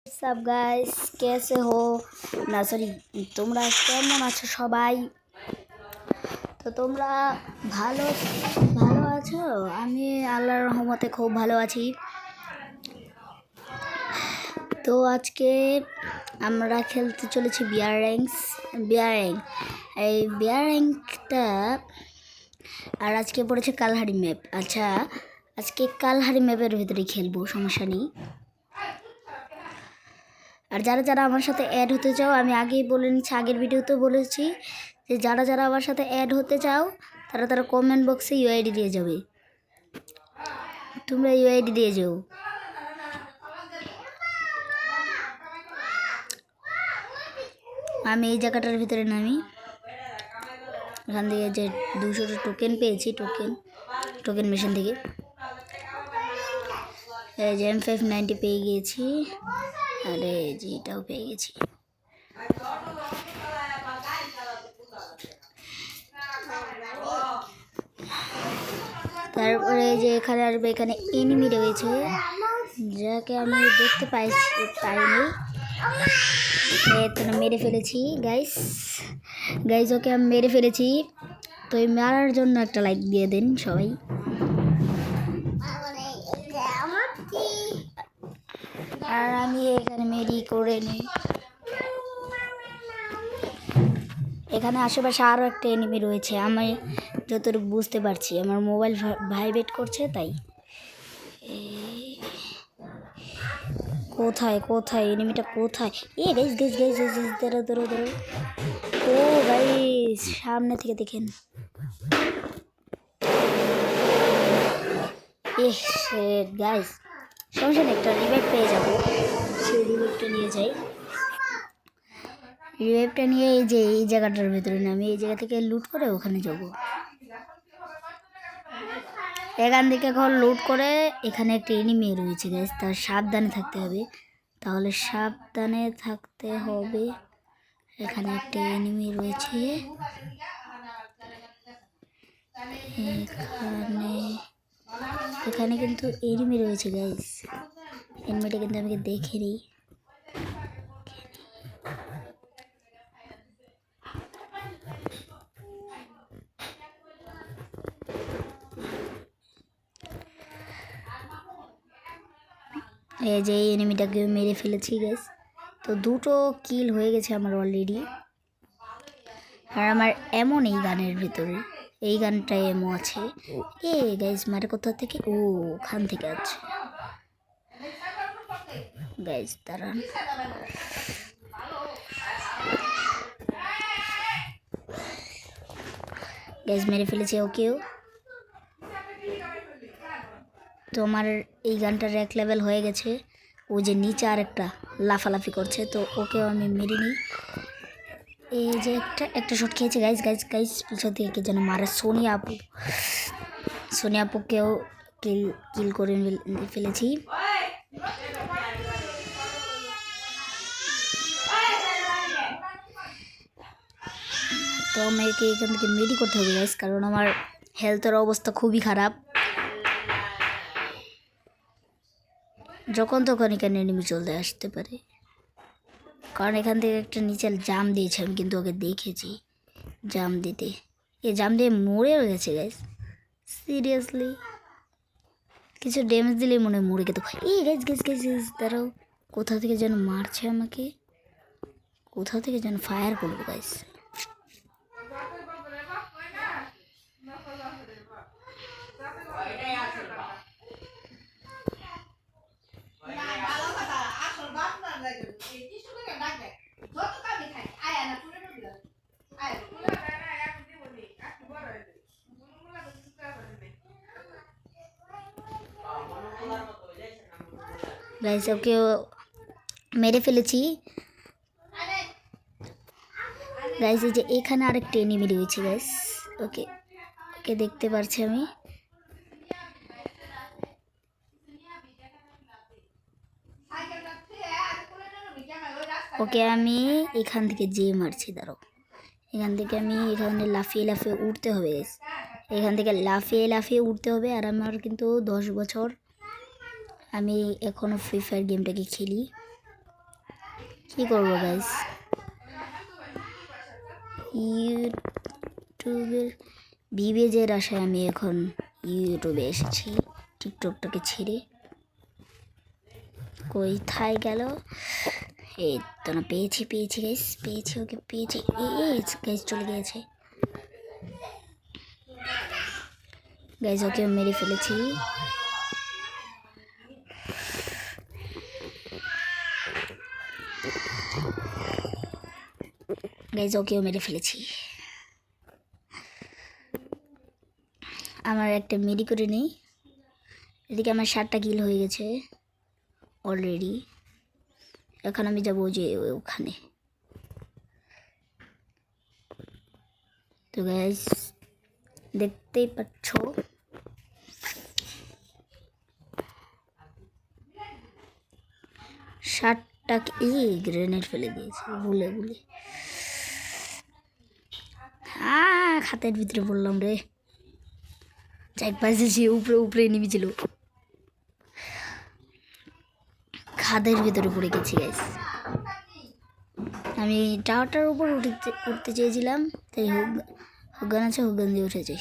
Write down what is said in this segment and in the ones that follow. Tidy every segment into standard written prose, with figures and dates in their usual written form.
सब गाइस कैसे हो ना सॉरी তোমরা কেমন আছো সবাই তো তোমরা ভালো ভালো আছো আমি আল্লাহর রহমতে খুব ভালো আছি তো আজকে আমরা খেলতে চলেছি বিয়ার র্যাঙ্ক এই বিয়ার র্যাঙ্কটা আর আজকে পড়েছে কালহারি ম্যাপ আচ্ছা আজকে কালহারি ম্যাপের ভিতরে খেলবো সমস্যা নেই আর যারা যারা আমার সাথে অ্যাড হতে চাও আমি আগেই বলে নিচ্ছি আগের ভিডিওতেও বলেছি যে যারা যারা আমার সাথে অ্যাড হতে চাও তারা তারা কমেন্ট বক্সে ইউআইডি দিয়ে যাবে তোমরা ইউআইডি দিয়ে যাও আমি এই জায়গাটার ভিতরে নামি এখান থেকে যে 200টা টোকেন পেয়েছি টোকেন মেশিন থেকে এই যে M590 পেয়ে গিয়েছি আর এই যে এটাও পেয়ে গেছি তারপরে যে এখানে আসবে এখানে এনিমি রয়েছে যাকে আমি দেখতে পাইনি মেরে ফেলেছি গাইস ওকে আমি মেরে ফেলেছি তো এই মারার জন্য একটা লাইক দিয়ে দিন সবাই আর আমি এখানে মেরি করে নিই এখানে আশেপাশে আরও একটা এনিমি রয়েছে আমি যতটুকু বুঝতে পারছি আমার মোবাইল ভাইব্রেট করছে তাই কোথায় এনিমিটা কোথায় গাইস ধরো ও গাইস সামনে থেকে দেখেন গাইস সমস্যা নেই একটা রিভাইভ পেয়ে যাবো সেই রিভাইভটা নিয়ে যাই রিভাইভটা নিয়ে এই যে এই জায়গাটার ভেতরে আমি এই জায়গা থেকে লুট করে ওখানে যাব এখান থেকে ঘর লুট করে এখানে একটা এনিমি রয়েছে গাইস তার সাবধানে থাকতে হবে এখানে একটা এনিমি রয়েছে এখানে কিন্তু এনিমি রয়েছে গাইস এনিমিটা কিন্তু আমাকে দেখে নিই এই যে এনিমিটাকে মেরে ফেলেছি গাইস তো 2টো কিল হয়ে গেছে আমার অলরেডি আর আমার এমন এই গানের ভিতরে এই গানটা এমন আছে গাইস মারে কোথা থেকে ওখান থেকে আছে গাইস দাঁড়ান গাইস মেরে ফেলেছে ওকেও তো আমার এই গানটার এক লেভেল হয়ে গেছে ও যে নিচে আর একটা লাফালাফি করছে তো ওকেও আমি মেরে নিই এই যে একটা শট খেয়েছে গাইস পিছন থেকে কে যেন মারে সোনিয়া আপুকেও কিল করে ফেলেছি তো আমাকে এখান থেকে মেডি করতে হবে গাইস কারণ আমার হেলথের অবস্থা খুবই খারাপ যখন তখন এখানে এনিমি চলতে আসতে পারে কারণ এখান থেকে একটা নিচে জাম দিয়েছে আমি কিন্তু ওকে দেখেছি জাম দিতে জাম দিয়ে মরেও গেছে গাইস সিরিয়াসলি কিছু ড্যামেজ দিলেই মনে হয় মরে গেত গাইস দাঁড়াও কোথা থেকে যেন মারছে আমাকে কোথা থেকে যেন ফায়ার করবো গাইস গাইস ওকে মেরে ফেলেছি গাইস এই যে এখানে আরেকটা এনিমি রয়েছে গাইস ওকে দেখতে পারছি আমি ওকে আমি এখান থেকে যেয়ে মারছি দাঁড়াও এখান থেকে আমি এখানে লাফিয়ে উঠতে হবে এখান থেকে লাফিয়ে উঠতে হবে আর আমার কিন্তু 10 বছর আমি এখনও ফ্রি ফায়ার গেমটাকে খেলি কি করবো গাইস, ইউটিউবের ভিভেজের আশায় আমি এখন ইউটিউবে এসেছি টিকটকটাকে ছেড়ে। কোথায় গেল? এই তো না, পেয়েছি গাইস, ওকে পেয়েছি। গাইস চলে গিয়েছে গাইস, ওকে মেরে ফেলেছি। গাইস ওকেও মেরে ফেলেছি। আমার একটা মেডি করে নেই। এদিকে আমার 7টা কিল হয়ে গেছে অলরেডি। এখন আমি যাবো যে ওখানে। তো গাইস দেখতেই পাচ্ছ গ্রেনেড ফেলে দিয়েছে ভুলে। খাতের ভিতরে বললাম রে, চারপাশে সে উপরে নেমেছিল, খাদের ভিতরে পড়ে গেছি গাইস। আমি টাওয়ারটার উপর উঠতে চেয়েছিলাম, তাই হুগান আছে, হুগান দিয়ে উঠেছি।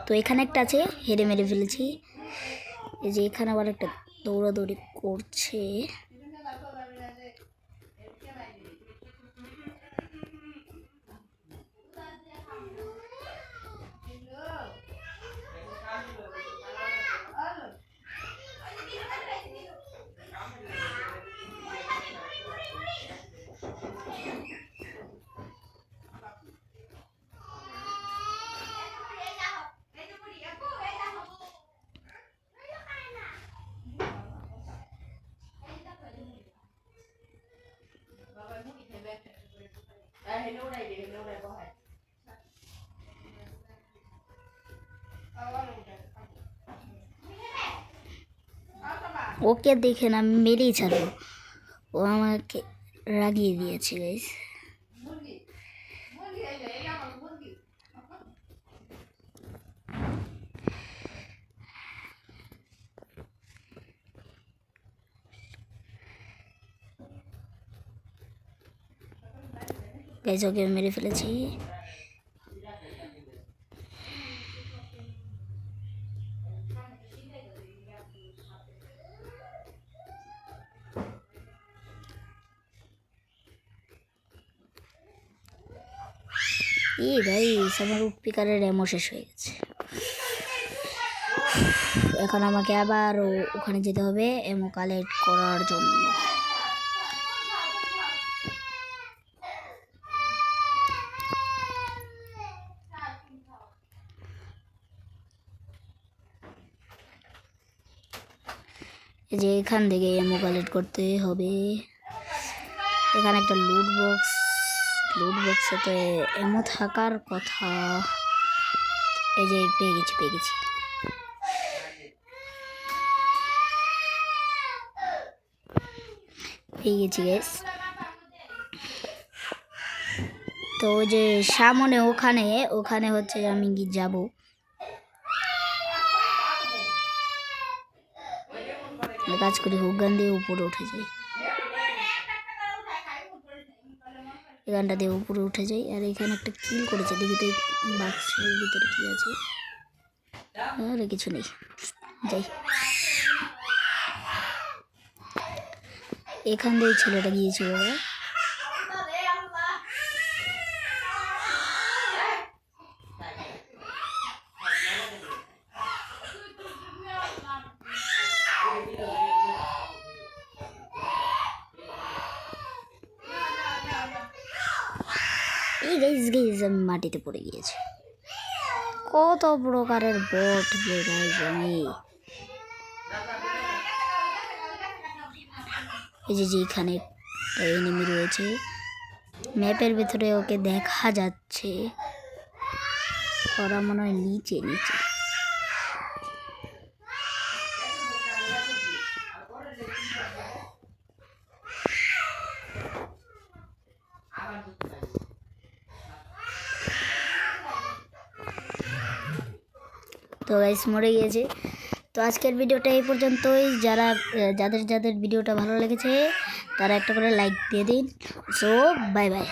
তো এখানে একটা আছে, হেরে মেরে ফেলেছি। এই যে এখানে আবার একটা দৌড়াদৌড়ি করছে। ওকে দেখে না মেরেই ছাড়বো, ও আমাকে রাগিয়ে দিয়েছে গাইস। গাইস ওকে মেরে ফেলেছি। গাইস আমার স্পিকারের এমো শেষ হয়ে গেছে। এখন আমাকে আবার ওখানে যেতে হবে এমো কালেক্ট করার জন্য। যে এখান থেকে এমো কালেক্ট করতে হবে। এখানে একটা লুট বক্সে তো এমো থাকার কথা। এই যে পেয়ে গেছি গাইস। তো যে সামনে ওখানে হচ্ছে আমি যাব। কাজ করি, হুগান দিয়ে উপরে উঠে যাই, এখানটা দিয়ে উপরে উঠে যাই। আর এখানে একটা কিল করেছে, দেখি তো বাক্সের ভিতরে কি আছে। আরে কিছু নেই, যাই। এখান দিয়ে ছেলেটা গিয়েছিল বাবা। গাইস আমি মাটিতে পড়ে গিয়েছি। কত প্রকারের বট গাইস আমি। এই যে এখানে এনিমি রয়েছে, ম্যাপের ভিতরে ওকে দেখা যাচ্ছে। ওরা মনে হয় নিচে। তো গাইস মরে গিয়েছে। তো আজকের ভিডিওটা এই পর্যন্তই। যাদের ভিডিওটা ভালো লেগেছে তারা একটা করে লাইক দিয়ে দিন। So bye bye.